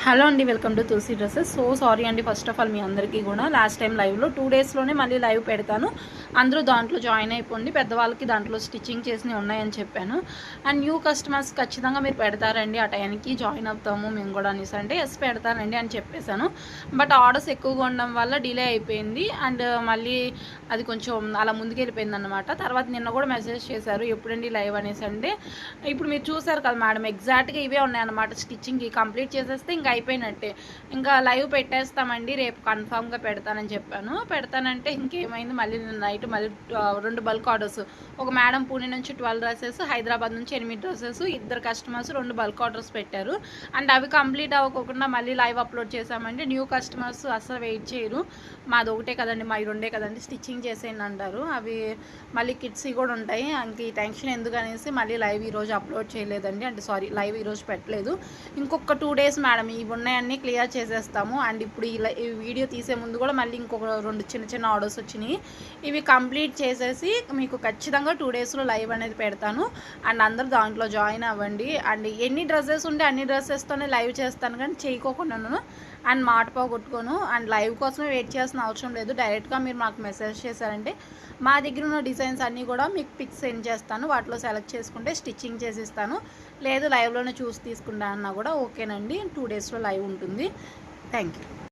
Hello అండి, welcome to Tulasi dresses. So sorry అండి, first of all మీ అందరికీ కూడా లాస్ట్ టైం లైవ్లో 2 డేస్లోనే మళ్ళీ లైవ్ పెడతాను, అందరూ దాంట్లో జాయిన్ అయిపోండి. పెద్దవాళ్ళకి దాంట్లో స్టిచ్చింగ్ చేసినవి ఉన్నాయని చెప్పాను. అండ్ న్యూ కస్టమర్స్ ఖచ్చితంగా మీరు పెడతారండి, ఆ టైంకి జాయిన్ అవుతాము మేము కూడా అనేసి అంటే ఎస్ పెడతానండి అని చెప్పేశాను. బట్ ఆర్డర్స్ ఎక్కువగా ఉండడం వల్ల డిలే అయిపోయింది. అండ్ మళ్ళీ అది కొంచెం అలా ముందుకెళ్ళిపోయింది అనమాట. తర్వాత నిన్న కూడా మెసేజ్ చేశారు ఎప్పుడండి లైవ్ అనేసి అంటే, ఇప్పుడు మీరు చూసారు కదా మేడం, ఎగ్జాక్ట్గా ఇవే ఉన్నాయన్నమాట. స్టిచ్చింగ్కి కంప్లీట్ చేసేస్తే ఇంకా అయిపోయినట్టే, ఇంకా లైవ్ పెట్టేస్తామండి, రేపు కన్ఫామ్గా పెడతానని చెప్పాను. పెడతానంటే ఇంకేమైంది, మళ్ళీ నైట్ మళ్ళీ 2 బల్క్ ఆర్డర్స్. ఒక మేడం పూణే నుంచి 12 డ్రెస్సెస్, హైదరాబాద్ నుంచి 8 డ్రెస్సెస్, 2 కస్టమర్స్ 2 బల్క్ ఆర్డర్స్ పెట్టారు. అండ్ అవి కంప్లీట్ అవ్వకుండా మళ్ళీ లైవ్ అప్లోడ్ చేసామంటే న్యూ కస్టమర్స్ అస్సలు వెయిట్ చేయరు. మాది ఒకటే కదండి, మా 2 కదండి స్టిచ్చింగ్ చేసేయండి అంటారు. అవి మళ్ళీ కిడ్స్ కూడా ఉంటాయి, ఇంక ఈ టెన్షన్ ఎందుకు అనేసి మళ్ళీ లైవ్ ఈరోజు అప్లోడ్ చేయలేదండి. అంటే సారీ, లైవ్ ఈరోజు పెట్టలేదు. ఇంకొక 2 డేస్ మేడం ఇవి ఉన్నాయన్నీ క్లియర్ చేసేస్తాము. అండ్ ఇప్పుడు ఈ వీడియో తీసే ముందు కూడా మళ్ళీ ఇంకొక 2 చిన్న చిన్న ఆర్డర్స్ వచ్చినాయి, ఇవి కంప్లీట్ చేసేసి మీకు ఖచ్చితంగా 2 డేస్లో లైవ్ అనేది పెడతాను. అండ్ అందరూ దాంట్లో జాయిన్ అవ్వండి. అండ్ ఎన్ని డ్రెస్సెస్ ఉంటే అన్ని డ్రెస్సెస్తోనే లైవ్ చేస్తాను, కానీ చేయకోకుండాను అండ్ మాట పోగొట్టుకోను. అండ్ లైవ్ కోసమే వెయిట్ చేయాల్సిన అవసరం లేదు, డైరెక్ట్గా మీరు మాకు మెసేజ్ చేశారంటే మా దగ్గర ఉన్న డిజైన్స్ అన్నీ కూడా మీకు పిక్స్ సెండ్ చేస్తాను. వాటిలో సెలెక్ట్ చేసుకుంటే స్టిచ్చింగ్ చేసిస్తాను. లేదు లైవ్లోనే చూసి తీసుకుంటా అన్నా కూడా ఓకేనండి. 2 డేస్లో లైవ్ ఉంటుంది. Thank you.